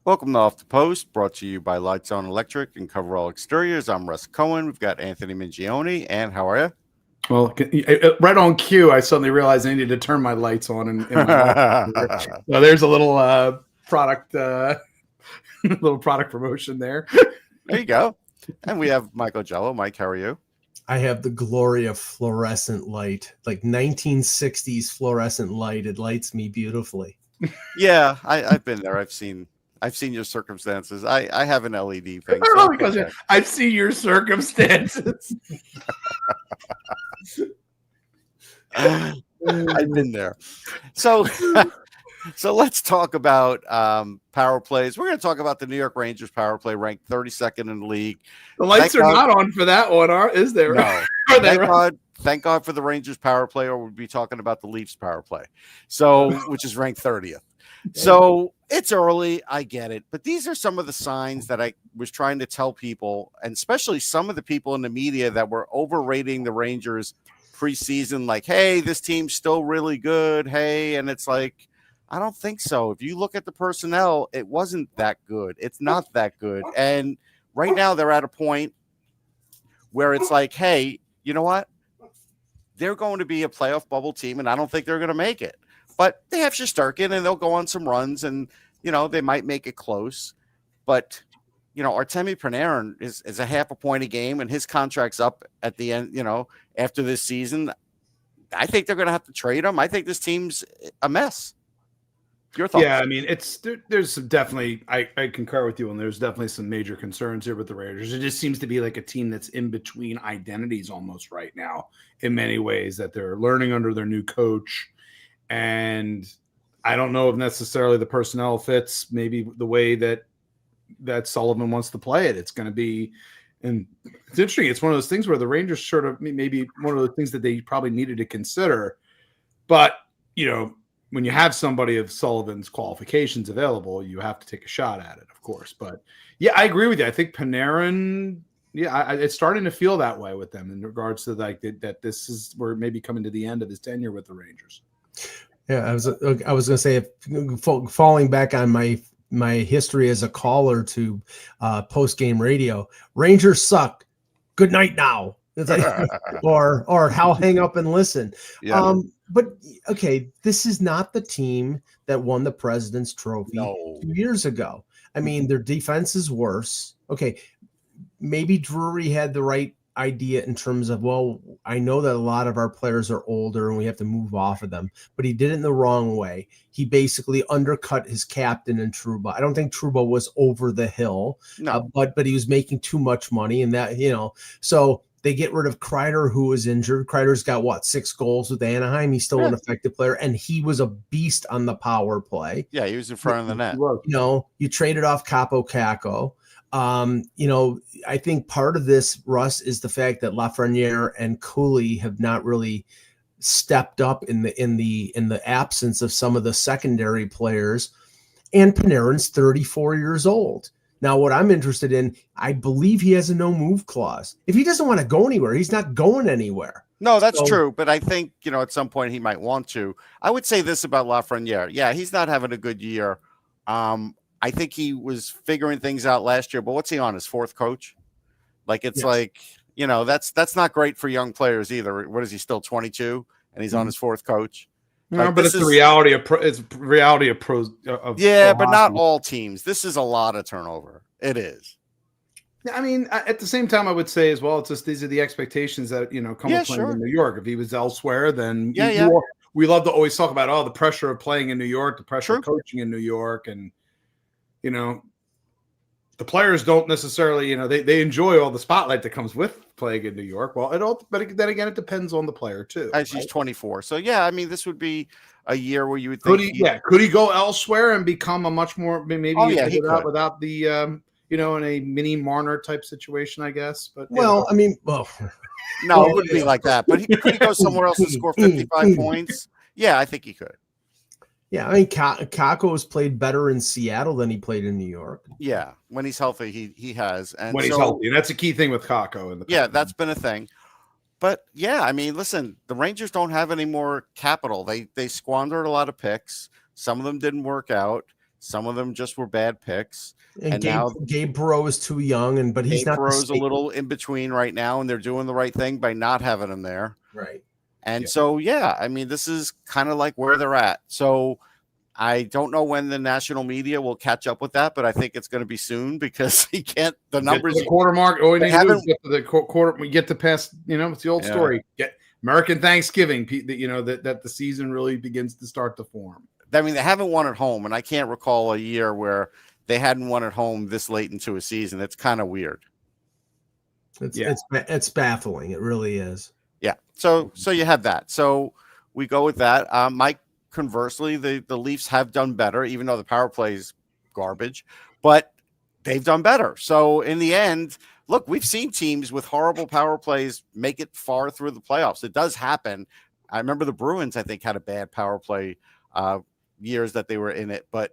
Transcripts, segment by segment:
Welcome to Off the Post, brought to you by Lights On Electric and Coverall Exteriors. I'm Russ Cohen. We've got Anthony Mingione. And how are you? Well, right on cue, I suddenly realized I needed to turn my lights on in my office. So there's a little product, little product promotion there. There you go. And we have Michael Jello. Mike, how are you? I have the glory of fluorescent light, like 1960s fluorescent light. It lights me beautifully. Yeah, I've been there. I've seen your circumstances. I have an LED thing. So because I've seen your circumstances. I've been there. So let's talk about power plays. We're going to talk about the New York Rangers power play, ranked 32nd in the league. The lights are not on for that one, is there? No. Thank God for the Rangers power play, or we'd be talking about the Leafs power play. So, which is ranked 30th. So it's early, I get it, but these are some of the signs that I was trying to tell people, and especially some of the people in the media that were overrating the Rangers preseason, like, hey, this team's still really good. Hey, and it's like, I don't think so. If you look at the personnel, it wasn't that good. It's not that good. And right now they're at a point where it's like, hey, you know what? They're going to be a playoff bubble team, and I don't think they're going to make it. But they have Shesterkin, and they'll go on some runs, and, they might make it close. But, Artemi Panarin is a half a point a game, and his contract's up at the end, after this season. I think they're going to have to trade him. I think this team's a mess. Your thoughts? Yeah, I mean, there's some definitely, I concur with you, and there's definitely some major concerns here with the Raiders. It just seems to be like a team that's in between identities almost right now in many ways, that they're learning under their new coach. And I don't know if necessarily the personnel fits maybe the way that Sullivan wants to play it. It's going to be, and it's interesting. It's one of those things where the Rangers sort of maybe one of the things that they probably needed to consider. But, when you have somebody of Sullivan's qualifications available, you have to take a shot at it, of course. But yeah, I agree with you. I think Panarin, it's starting to feel that way with them in regards to that this is we're maybe coming to the end of his tenure with the Rangers. Yeah, I was going to say, falling back on my history as a caller to post-game radio, Rangers suck. Good night now. It's like, or how hang up and listen. Yeah. But okay, this is not the team that won the President's Trophy 2 years ago. I mean, their defense is worse. Okay, maybe Drury had the right idea in terms of, well, I know that a lot of our players are older and we have to move off of them, but he did it in the wrong way. He basically undercut his captain in Trouba. I don't think Trouba was over the hill, but he was making too much money, and that, so they get rid of Kreider, who was injured. Kreider's got 6 goals with Anaheim. He's still an effective player, and he was a beast on the power play. Yeah, he was in front of the net. You traded off Capo Caco. I think part of this, Russ, is the fact that Lafreniere and Cooley have not really stepped up in the absence of some of the secondary players, and Panarin's 34 years old. Now, what I'm interested in, I believe he has a no move clause. If he doesn't want to go anywhere, he's not going anywhere. No, that's true. But I think, at some point he might want to. I would say this about Lafreniere. Yeah, he's not having a good year. I think he was figuring things out last year, but what's he on, his 4th coach? That's not great for young players either. What is he, still 22, and he's on his 4th coach? No, but it's the reality of pros. But not all teams. This is a lot of turnover. It is. I mean, at the same time, I would say as well, it's just these are the expectations that come with playing in New York. If he was elsewhere, then we love to always talk about the pressure of playing in New York, the pressure of coaching in New York, and the players don't necessarily, they enjoy all the spotlight that comes with playing in New York. Well, but then again, it depends on the player too. As he's 24. So yeah, I mean, this would be a year where you would think could he go elsewhere and become a much more maybe without the in a mini Marner type situation, I guess. But no, it wouldn't be like that. But could he go somewhere else and score 55 points? Yeah, I think he could. Yeah, I mean, Kako has played better in Seattle than he played in New York. Yeah, when he's healthy, he has. And when he's healthy, and that's a key thing with Kako. That's been a thing. But yeah, I mean, listen, the Rangers don't have any more capital. They squandered a lot of picks. Some of them didn't work out. Some of them just were bad picks. And now Gabe Perreault is too young, but he's not. Perreault's a little in between right now, and they're doing the right thing by not having him there. Right. And so, I mean, this is kind of like where they're at. So I don't know when the national media will catch up with that, but I think it's going to be soon because he can't. The numbers, the quarter mark. All we need to do is get to the quarter. We get to past. It's the old story. Get American Thanksgiving. That the season really begins to start to form. I mean, they haven't won at home, and I can't recall a year where they hadn't won at home this late into a season. It's kind of weird. It's baffling. It really is. Yeah. So you have that. So we go with that. Mike, conversely, the Leafs have done better, even though the power play is garbage, but they've done better. So in the end, look, we've seen teams with horrible power plays make it far through the playoffs. It does happen. I remember the Bruins, I think, had a bad power play years that they were in it, but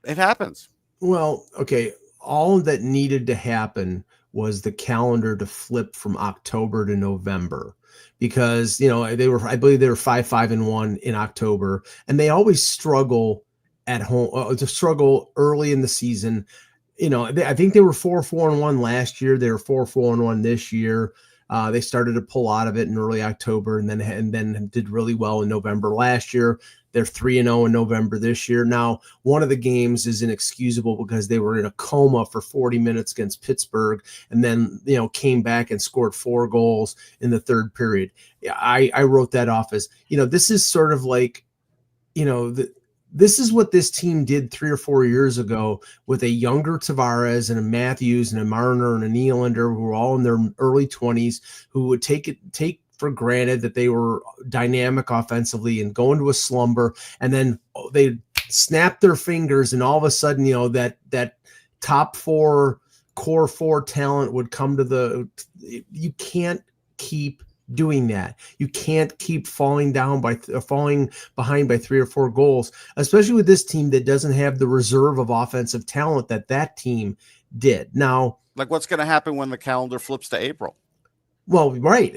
it happens. Well, okay. All that needed to happen was the calendar to flip from October to November, because I believe they were 5-5-1 in October, and they always struggle at home to struggle early in the season. I think they were 4-4-1 last year. They were 4-4-1 this year. They started to pull out of it in early October, and then did really well in November last year. They're 3-0 in November this year. Now, one of the games is inexcusable because they were in a coma for 40 minutes against Pittsburgh, and then came back and scored 4 goals in the third period. I wrote that off as this is sort of like this is what this team did 3 or 4 years ago with a younger Tavares and a Matthews and a Marner and a Nylander, who were all in their early 20s, who would take for granted that they were dynamic offensively and go into a slumber, and then they snap their fingers, and all of a sudden, that top 4 core 4 talent would come to you can't keep doing that. You can't keep falling behind by 3 or 4 goals, especially with this team that doesn't have the reserve of offensive talent that team did. Now, like, what's going to happen when the calendar flips to April? Well, right.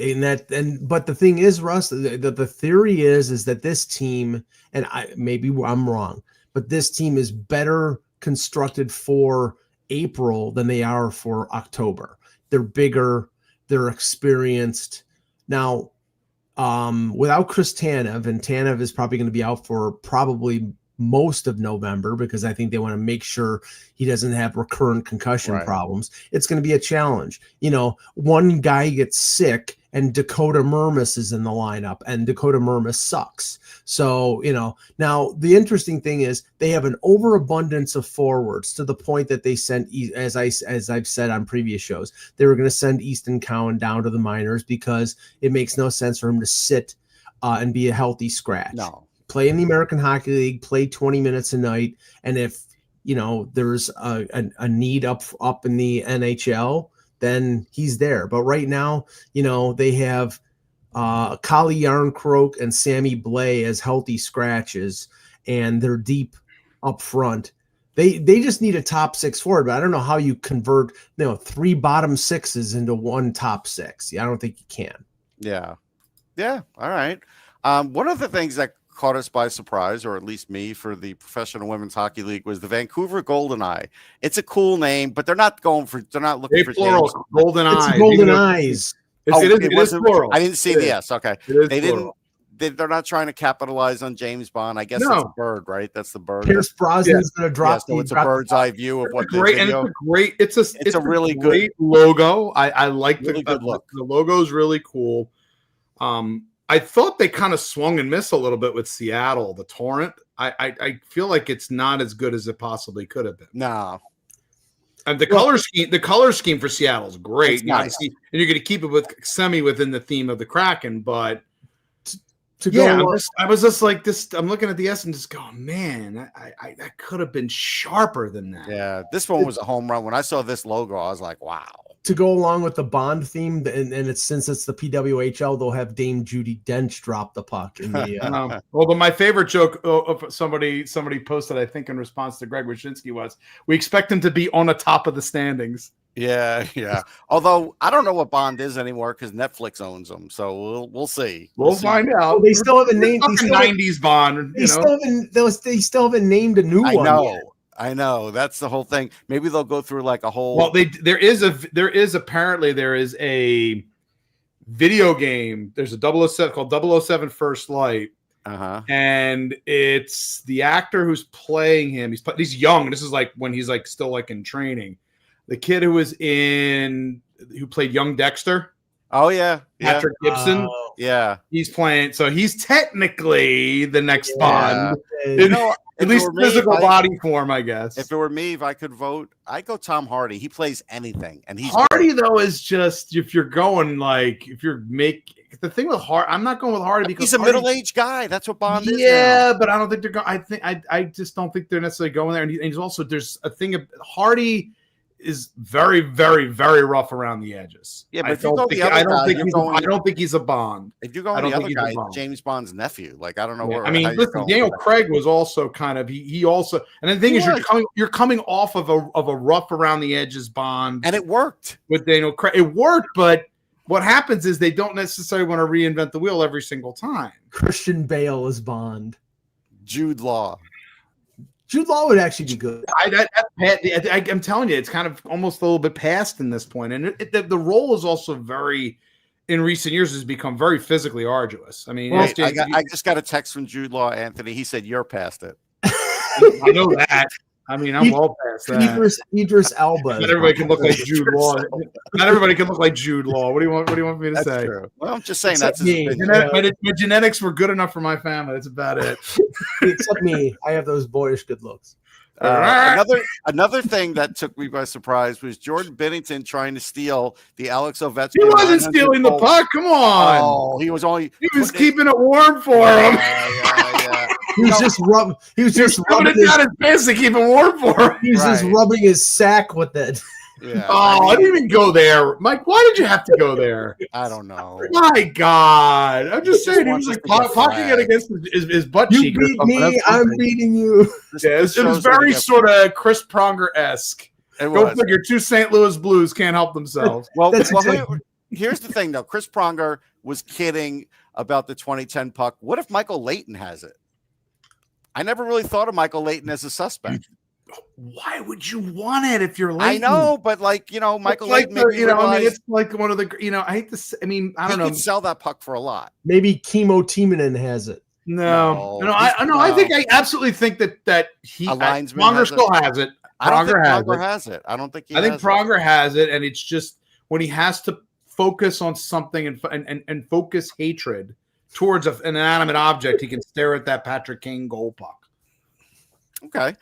But the thing is, Russ, the theory is that this team, and maybe I'm wrong, but this team is better constructed for April than they are for October. They're bigger, they're experienced. Now, without Chris Tanev, and Tanev is probably going to be out for probably most of November, because I think they want to make sure he doesn't have recurrent concussion problems. It's going to be a challenge. One guy gets sick and Dakota Mermis is in the lineup, and Dakota Mermis sucks. So, now the interesting thing is they have an overabundance of forwards, to the point that they sent, as I've said on previous shows, they were going to send Easton Cowan down to the minors because it makes no sense for him to sit and be a healthy scratch. No. Play in the American Hockey League, play 20 minutes a night. And if, there's a need up in the NHL, then he's there. But right now, they have Kali Yarncroke and Sammy Blais as healthy scratches, and they're deep up front. They just need a top 6 forward, but I don't know how you convert 3 bottom 6s into 1 top 6. I don't think you can. Yeah. All right. One of the things that caught us by surprise, or at least me, for the Professional Women's Hockey League was the Vancouver GoldenEye. It's a cool name, but they're not looking for plural GoldenEye. It's Golden Eyes. It is plural. I didn't see the S. Okay, they didn't. They're not trying to capitalize on James Bond. I guess it's a bird, right? That's the bird. Pierce Brosnan's going to drop. So it's a bird's eye view of what great, and it's a really good logo. I like really good look. The logo is really cool. I thought they kind of swung and missed a little bit with Seattle, the Torrent. I feel like it's not as good as it possibly could have been. No. And the color scheme for Seattle is great. Nice. And you're going to keep it within the theme of the Kraken, but I was just like this. I'm looking at the S and just going, man, I that could have been sharper than that. Yeah, this one was a home run. When I saw this logo, I was like, wow. To go along with the Bond theme, and since it's the PWHL, they'll have Dame Judi Dench drop the puck in the. Well, but my favorite joke of somebody posted, I think, in response to Greg Wyshynski was, "We expect him to be on the top of the standings." Yeah. Although I don't know what Bond is anymore because Netflix owns them, so we'll see. We'll see. find out. Well, they still haven't named. Fucking 90s Bond. They still haven't named a new one. Yet. I know. That's the whole thing. Maybe they'll go through like a whole. Well, there is a video game. There's a 007 called 007 First Light. And it's the actor who's playing him. He's young. This is like when he's like still like in training. The kid who played young Dexter. Oh yeah. Patrick Gibson. Yeah. He's playing. So he's technically the next Bond. At least physical body form, I guess. If it were me, if I could vote, I'd go Tom Hardy. He plays anything, and he's Hardy though is just if you're going like the thing with Hardy. I'm not going with Hardy because he's a middle-aged guy. That's what Bond is. Yeah, but I don't think they're going. I just don't think they're necessarily going there. And he's also there's a thing of Hardy is very, very, very rough around the edges. Yeah, but I don't think he's a Bond. If you go on the other guy, James Bond's nephew. Like I don't know where. I mean, listen, Daniel Craig was also kind of he also, and the thing is, you're coming off of a rough around the edges Bond, and it worked with Daniel Craig. It worked, but what happens is they don't necessarily want to reinvent the wheel every single time. Christian Bale is Bond. Jude Law. Jude Law would actually be good. I'm telling you, it's kind of almost a little bit past in this point. And the role is also very, in recent years, has become very physically arduous. I mean, I just got a text from Jude Law, Anthony. He said, you're past it. I know that. I mean, I'm well past that. Idris Elba. Not everybody can look like Jude Law. Not everybody can look like Jude Law. What do you want me to say? True. Well, I'm just saying Except that's me. My genetics were good enough for my family. That's about it. Except me. I have those boyish good looks. Another thing that took me by surprise was Jordan Bennington trying to steal the Alex Ovechkin. He wasn't stealing the puck. Come on. Oh, he was keeping it warm for him. Yeah. He was just rubbing. He was just rubbing it down his pants to keep it warm for him. He was just rubbing his sack with it. Yeah, I didn't even go there, Mike. Why did you have to go there? I don't know. My God, I'm just saying he was like pocketing it against his butt cheek. You beat me, I'm beating you. It was very sort of Chris Pronger-esque. Go figure. 2 St. Louis Blues can't help themselves. Here's the thing, though. Chris Pronger was kidding about the 2010 puck. What if Michael Leighton has it? I never really thought of Michael Leighton as a suspect. Why would you want it if you're Leighton? I know, but Michael Leighton. It's like one of the. I hate to. I mean, I don't know. He could sell that puck for a lot. Maybe Kimmo Timonen has it. No. I absolutely think that he. Pronger still has it. Pronger has it. I don't think. I think Pronger has it, and it's just when he has to focus on something and focus hatred towards an inanimate object, he can stare at that Patrick Kane goal puck. Okay.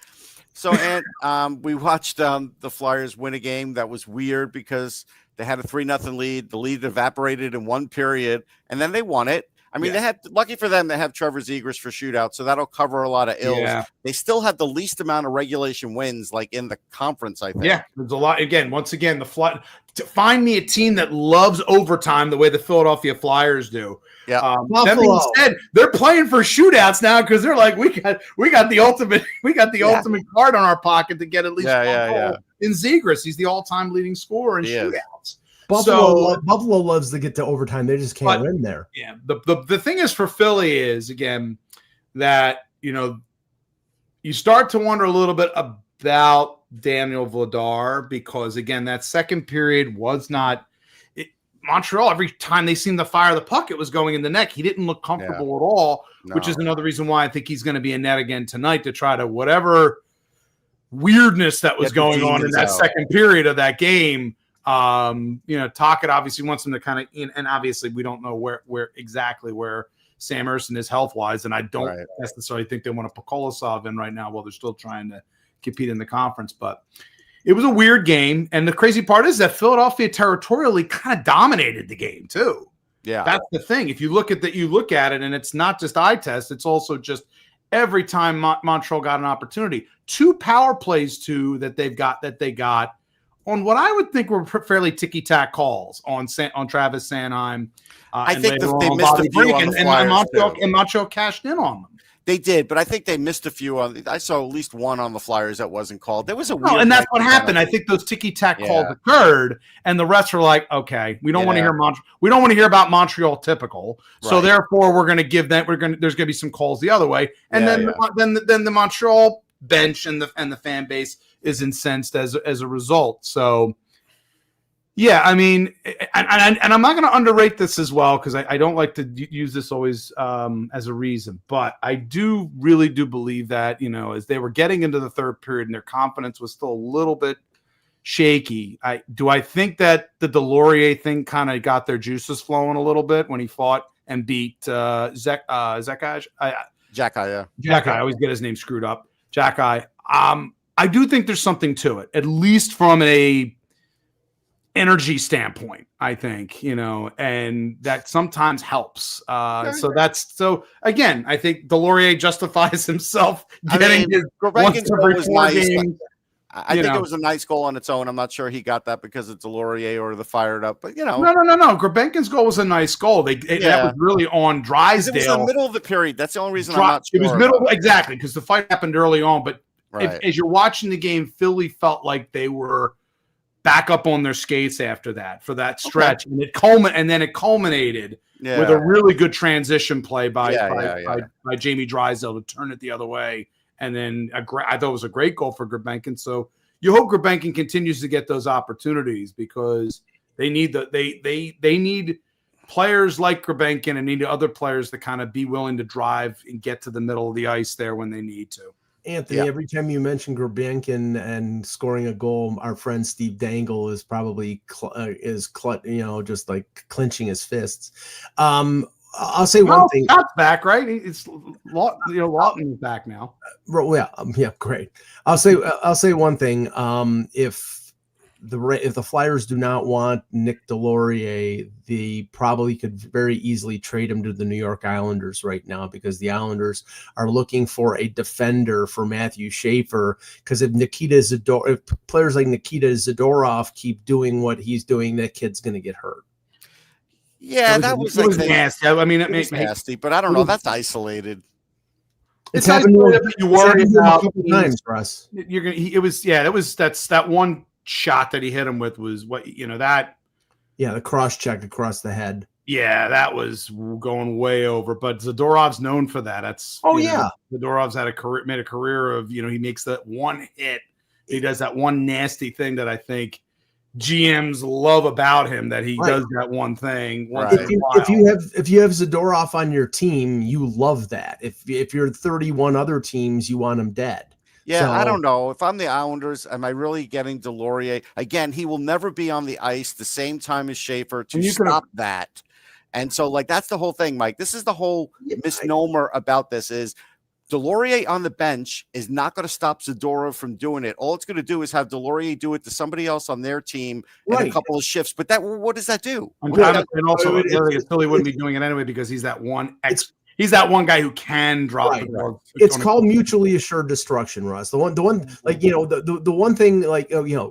So, and we watched the Flyers win a game that was weird because they had a 3-0 lead. The lead evaporated in one period, and then they won it. I mean, lucky for them, they have Trevor Zegras for shootout, so that'll cover a lot of ills. Yeah. They still have the least amount of regulation wins, like in the conference, I think. Yeah, there's a lot. Once again, find me a team that loves overtime the way the Philadelphia Flyers do. Yeah. That being said, they're playing for shootouts now because they're like, we got the ultimate card on our pocket to get at least one goal. In Zegras, he's the all-time leading scorer in shootouts. Buffalo loves to get to overtime. They just can't win there. Yeah. The thing is for Philly is, again, that, you start to wonder a little bit about Daniel Vladar because, again, that second period was not Montreal. Every time they seemed to fire the puck, it was going in the net. He didn't look comfortable at all, which is another reason why I think he's going to be in net again tonight to try to whatever weirdness that was going on in that second period of that game. Tocchet obviously wants him to kind of and obviously we don't know where exactly Sam Ersson is health wise, and I don't necessarily think they want to put Kolosov in right now while they're still trying to compete in the conference. But it was a weird game, and the crazy part is that Philadelphia territorially kind of dominated the game too. Yeah, that's the thing. If you look at it, and it's not just eye test; it's also just every time Montreal got an opportunity. 2 power plays that they got. On what I would think were fairly ticky-tack calls on Travis Sanheim. I think they missed the break, and Montreal cashed in on them. They did, but I think they missed a few. I saw at least one on the Flyers that wasn't called. There was a weird. And that's what happened. I think those ticky-tack calls occurred, and the refs were like, "Okay, we don't want to hear we don't want to hear about Montreal typical, so therefore we're going to give that. There's going to be some calls the other way, and then the Montreal bench and the fan base is incensed as a result. So." Yeah, I mean, and I'm not going to underrate this as well because I don't like to use this always as a reason, but I really do believe that, as they were getting into the third period and their confidence was still a little bit shaky, I think that the Delorier thing kind of got their juices flowing a little bit when he fought and beat Xhekaj. Xhekaj, I always get his name screwed up. Xhekaj. I do think there's something to it, at least from a energy standpoint, I think, and that sometimes helps. So again, I think Delorier justifies himself getting his once every 4 games. I think it was a nice goal on its own. I'm not sure he got that because it's Delorier or the fired up, but No. Grabenkin's goal was a nice goal. That was really on Drysdale. It was in the middle of the period. That's the only reason I'm not sure. It was middle, exactly, because the fight happened early on. But as you're watching the game, Philly felt like they were back up on their skates after that for that stretch, and it culminated with a really good transition play by Jamie Drysdale to turn it the other way, and then I thought it was a great goal for Grabenkin. So you hope Grabenkin continues to get those opportunities because they need they need players like Grabenkin and need other players to kind of be willing to drive and get to the middle of the ice there when they need to. Anthony, every time you mention Grabenkin and scoring a goal, our friend Steve Dangle is probably just like clenching his fists. I'll say one thing. Scott's back, right? It's Lawton is back now. Great. I'll say one thing. If the Flyers do not want Nick Delorier, they probably could very easily trade him to the New York Islanders right now because the Islanders are looking for a defender for Matthew Schaefer. Because if players like Nikita Zadorov keep doing what he's doing, that kid's going to get hurt. Yeah, that was nasty. I mean, it makes nasty, but I don't know. That's isolated. It's happened you worry about a couple times for us. That's that one shot that he hit him with was the cross check across the head. Yeah, that was going way over. But Zadorov's known for that. Zadorov's made a career of he makes that one hit. He does that one nasty thing that I think GMs love about him, that he does that one thing. If you have Zadorov on your team, you love that. If you're 31 other teams, you want him dead. Yeah, I don't know. If I'm the Islanders, am I really getting Delorier? Again, he will never be on the ice the same time as Schaefer to stop that. And so, that's the whole thing, Mike. This is the whole misnomer about this is Delorier on the bench is not going to stop Zadorov from doing it. All it's going to do is have Delorier do it to somebody else on their team in a couple of shifts. But what does that do? And also, Philly wouldn't be doing it anyway because he's that one He's that one guy who can drop the ball. It's called mutually assured destruction, Russ. The one thing,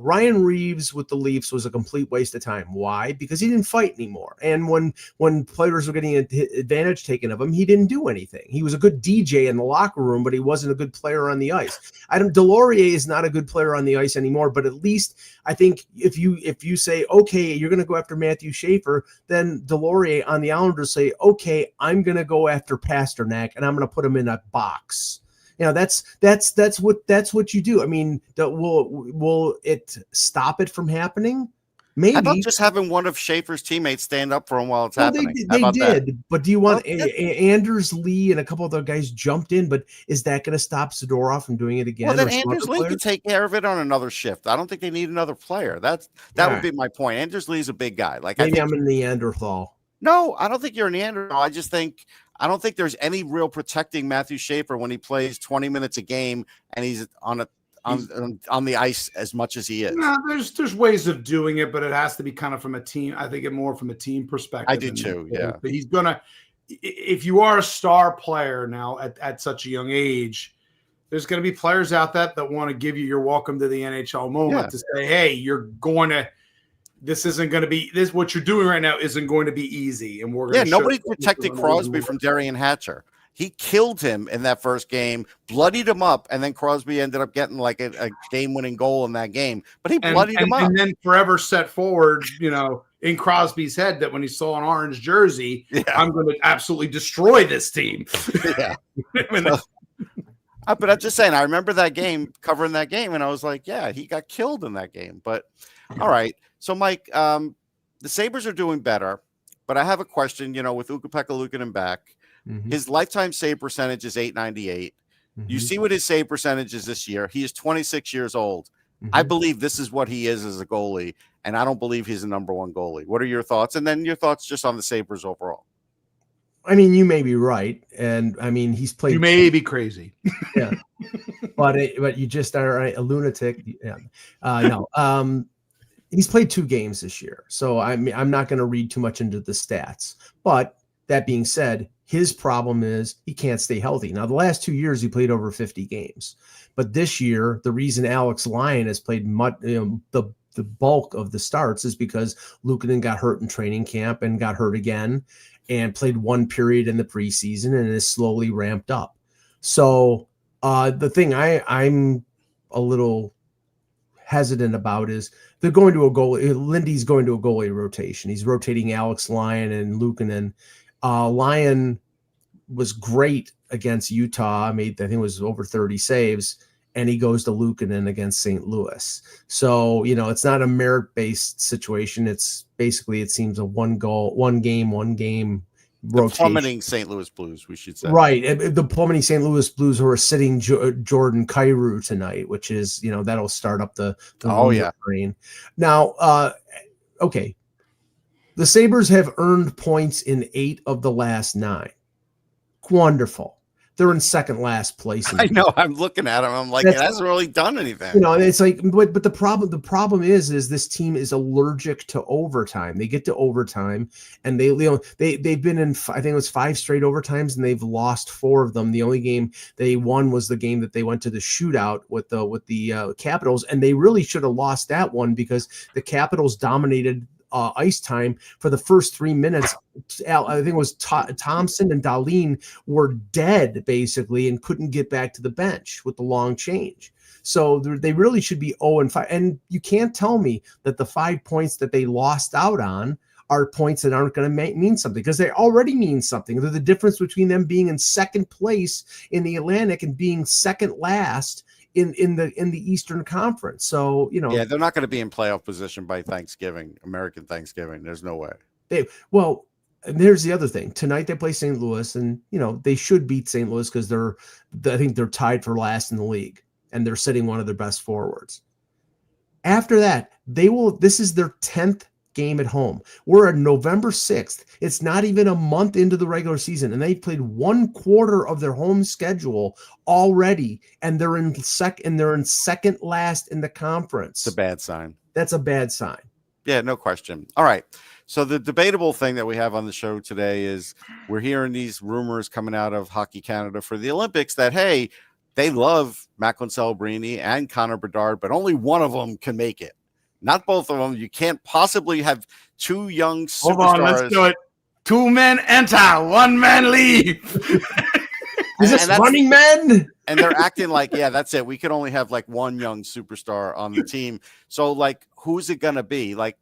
Ryan Reeves with the Leafs was a complete waste of time. Why? Because he didn't fight anymore. And when players were getting advantage taken of him, he didn't do anything. He was a good DJ in the locker room, but he wasn't a good player on the ice. Delorier is not a good player on the ice anymore, but at least I think if you say, okay, you're going to go after Matthew Schaefer, then Delorier on the Islanders say, okay, I'm going to go after Pasternak and I'm going to put him in a box. That's what you do. I mean, will it stop it from happening? Maybe. How about just having one of Schaefer's teammates stand up for him while it's happening? They did, but do you want Anders Lee and a couple other guys jumped in? But is that going to stop Zadorov from doing it again? Well, then Anders Lee can take care of it on another shift. I don't think they need another player. That would be my point. Anders Lee's a big guy. Maybe I'm a Neanderthal. No, I don't think you're a Neanderthal. I don't think there's any real protecting Matthew Schaefer when he plays 20 minutes a game and he's on the ice as much as he is. No, there's ways of doing it, but it has to be kind of from a team. I think it more from a team perspective. I do too. Yeah. But he's gonna. If you are a star player now at such a young age, there's going to be players out that want to give you your welcome to the NHL moment to say, hey, you're going to. This isn't going to be this. What you're doing right now isn't going to be easy, and we're going to nobody protected Crosby from Darian Hatcher. He killed him in that first game, bloodied him up, and then Crosby ended up getting like a game-winning goal in that game. But he bloodied him up. And then forever set forward, in Crosby's head that when he saw an orange jersey, I'm going to absolutely destroy this team. Yeah. But I'm just saying, I remember that game, covering that game, and I was like, yeah, he got killed in that game. But all right. So, Mike, the Sabres are doing better, but I have a question, with Ukko-Pekka Luukkonen back. Mm-hmm. His lifetime save percentage is .898. Mm-hmm. You see what his save percentage is this year. He is 26 years old. Mm-hmm. I believe this is what he is as a goalie, and I don't believe he's a number one goalie. What are your thoughts? And then your thoughts just on the Sabres overall. I mean, you may be right, and I mean he's played. You may be crazy, yeah, but you just are a lunatic. Yeah, no. He's played 2 games this year, so I'm not going to read too much into the stats. But that being said, his problem is he can't stay healthy. Now, the last 2 years he played over 50 games, but this year the reason Alex Lyon has played much, the bulk of the starts is because Luukkonen got hurt in training camp and got hurt again, and played 1 period in the preseason and is slowly ramped up. So the thing I'm a little hesitant about is they're going to a goalie. Lindy's going to a goalie rotation. He's rotating Alex Lyon and Luukkonen. Lyon was great against Utah. I think it was over 30 saves, and he goes to Luukkonen against St. Louis. So, it's not a merit-based situation. It's basically, it seems, a one game rotation. The plummeting St. Louis Blues, we should say. Right. The plummeting St. Louis Blues who are sitting Jordan Kyrou tonight, which is, that'll start up the train. Now, okay. The Sabres have earned points in 8 of the last 9. Wonderful. They're in second last place. I know. I'm looking at them. I'm like, it hasn't really done anything. It's like, but the problem is this team is allergic to overtime. They get to overtime, and they've been in, I think it was 5 straight overtimes, and they've lost 4 of them. The only game they won was the game that they went to the shootout with the Capitals, and they really should have lost that one because the Capitals dominated ice time for the first 3 minutes. I think it was Thompson and Dahlin were dead basically and couldn't get back to the bench with the long change. So they really should be 0-5. And you can't tell me that the 5 points that they lost out on are points that aren't going to mean something, because they already mean something. They're the difference between them being in second place in the Atlantic and being second last in the Eastern Conference. So, yeah, they're not going to be in playoff position by Thanksgiving, American Thanksgiving. There's no way. And there's the other thing. Tonight they play St. Louis, and they should beat St. Louis because I think they're tied for last in the league, and they're sitting one of their best forwards. After that, this is their 10th game at home. We're on November 6th. It's not even a month into the regular season, and they've played 1/4 of their home schedule already, and they're in second last in the conference. It's a bad sign. That's a bad sign. Yeah, no question. All right. So the debatable thing that we have on the show today is we're hearing these rumors coming out of Hockey Canada for the Olympics that, hey, they love Macklin Celebrini and Connor Bedard, but only one of them can make it. Not both of them. You can't possibly have 2 young superstars. Hold on, let's do it. 2 men enter, 1 man leave. Is this Running Men? And they're acting like, yeah, that's it. We could only have like 1 young superstar on the team. So, like, who's it going to be? Like,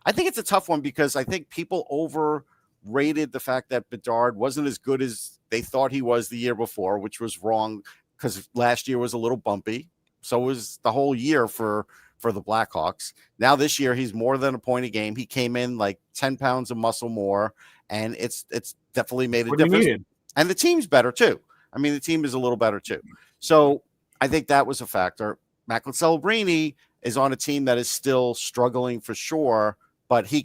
I think it's a tough one because I think people overrated the fact that Bedard wasn't as good as they thought he was the year before, which was wrong because last year was a little bumpy. So was the whole year for the Blackhawks. Now this year, he's more than a point a game. He came in like 10 pounds of muscle more, and it's definitely made a difference. And the team's better too. I mean, the team is a little better too. So I think that was a factor. Macklin Celebrini is on a team that is still struggling for sure, but he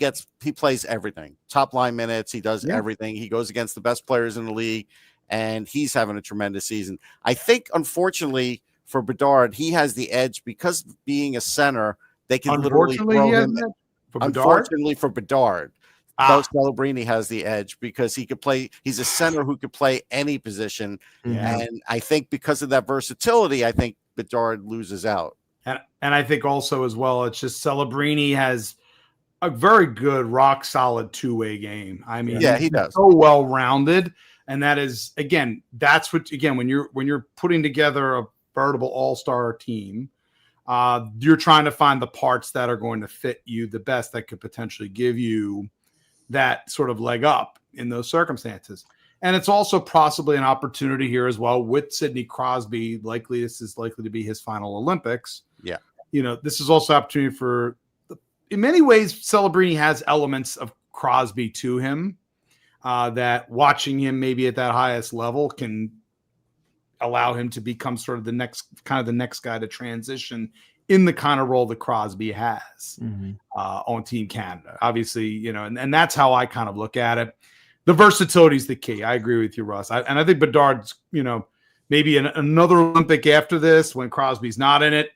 plays everything. Top line minutes, he does everything. He goes against the best players in the league, and he's having a tremendous season. I think, unfortunately, for Bedard, he has the edge because being a center, they can literally throw him. Unfortunately for Bedard, Celebrini has the edge because he could play. He's a center who could play any position, and I think because of that versatility, I think Bedard loses out. And I think also as well, it's just Celebrini has a very good, rock solid 2-way game. I mean, yeah, he does so well rounded And that is, again, when you're putting together a veritable all-star team, you're trying to find the parts that are going to fit you the best, that could potentially give you that sort of leg up in those circumstances. And it's also possibly an opportunity here as well with Sidney Crosby. This is likely to be his final Olympics. Yeah. This is also opportunity for, in many ways, Celebrini has elements of Crosby to him, that watching him maybe at that highest level can allow him to become sort of the next guy to transition in the kind of role that Crosby has on Team Canada. Obviously, and that's how I kind of look at it. The versatility is the key. I agree with you, Russ. And I think Bedard's, maybe another Olympic after this when Crosby's not in it.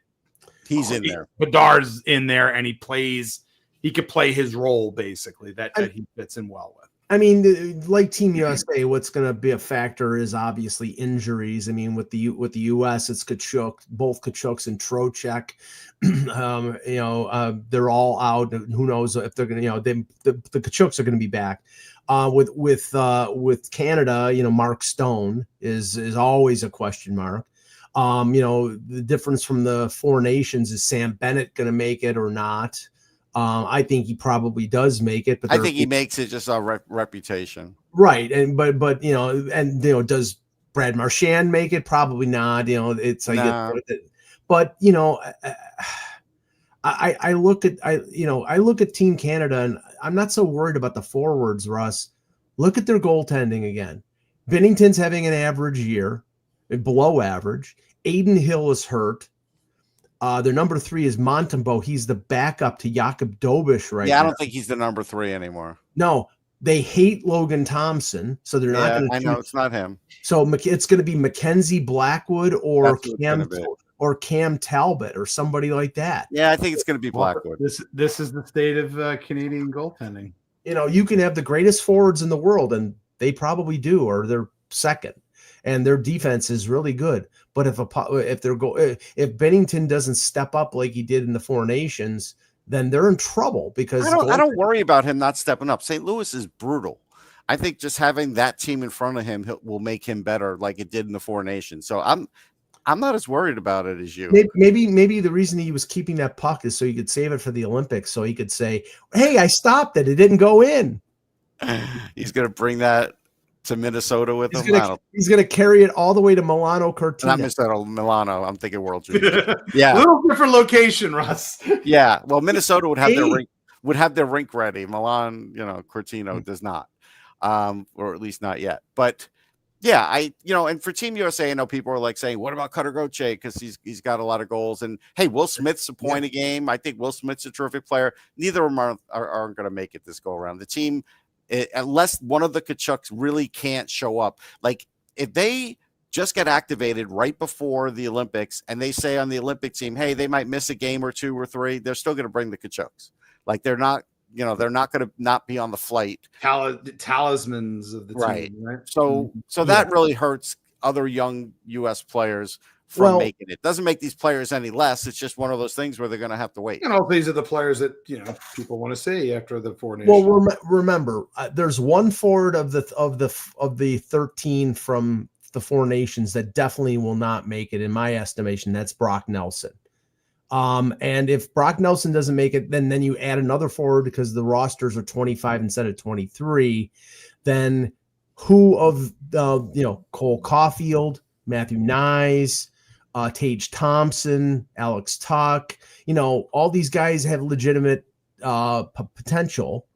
He's in there. Bedard's in there, and he could play his role basically that he fits in well with. I mean, like Team USA, what's going to be a factor is obviously injuries. I mean, with the US, it's Tkachuk, both Tkachuks and Trocheck. They're all out. Who knows if they're going to? The Tkachuks are going to be back. With Canada, Mark Stone is always a question mark. The difference from the Four Nations, is Sam Bennett going to make it or not? I think he probably does make it, but I think he makes it just a reputation, right? And but does Brad Marchand make it? Probably not. It's but I look at Team Canada, and I'm not so worried about the forwards, Russ. Look at their goaltending again. Binnington's having an average year, below average. Aiden Hill is hurt. Their number 3 is Montembeault. He's the backup to Jakob Dobish right now. Yeah, I don't think he's the number 3 anymore. No, they hate Logan Thompson, so they're not going to. I know it's not him. So it's going to be Mackenzie Blackwood or Cam Talbot or somebody like that. Yeah, I think it's going to be Blackwood. This is the state of Canadian goaltending. You can have the greatest forwards in the world, and they probably do, or they're second, and their defense is really good. But if Binnington doesn't step up like he did in the Four Nations, then they're in trouble because I don't worry about him not stepping up. St. Louis is brutal. I think just having that team in front of him will make him better, like it did in the Four Nations. So I'm not as worried about it as you. Maybe the reason he was keeping that puck is so he could save it for the Olympics, so he could say, "Hey, I stopped it; it didn't go in." He's going to bring that to Minnesota with him. He's going to carry it all the way to Milano Cortina. Not Minnesota, Milano. I'm thinking World Juniors. Yeah, a little different location, Russ. Yeah, well, Minnesota would have their rink ready. Milan, Cortina does not, or at least not yet. But yeah, and for Team USA, I know people are like saying, "What about Cutter Gauthier?" Because he's got a lot of goals. And hey, Will Smith's a point a game. I think Will Smith's a terrific player. Neither of them aren't going to make it this go around. The team, unless one of the Tkachuks really can't show up, like if they just get activated right before the Olympics and they say on the Olympic team, hey, they might miss a game or 2 or 3, they're still going to bring the Tkachuks. Like they're not going to not be on the flight. Talismans of the team, right? So that really hurts other young U.S. players from making it. Doesn't make these players any less. It's just one of those things where they're going to have to wait. And all these are the players that people want to see after the Four Nations. Well, remember, there's one forward of the 13 from the Four Nations that definitely will not make it, in my estimation. That's Brock Nelson. And if Brock Nelson doesn't make it, then you add another forward because the rosters are 25 instead of 23. Then who of Cole Caulfield, Matthew Nyes, Tage Thompson, Alex Tuck, all these guys have legitimate potential.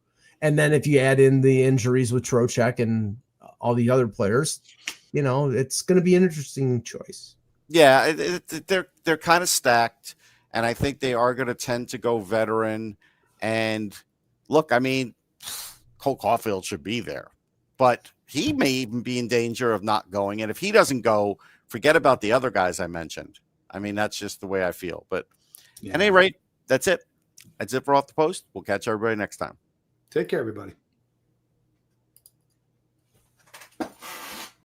And then if you add in the injuries with Trocheck and all the other players, it's going to be an interesting choice. Yeah, they're kind of stacked. And I think they are going to tend to go veteran. And look, I mean, Cole Caulfield should be there, but he may even be in danger of not going. And if he doesn't go, forget about the other guys I mentioned. I mean, that's just the way I feel. But at any rate, that's it. That's it for Off the Post. We'll catch everybody next time. Take care, everybody.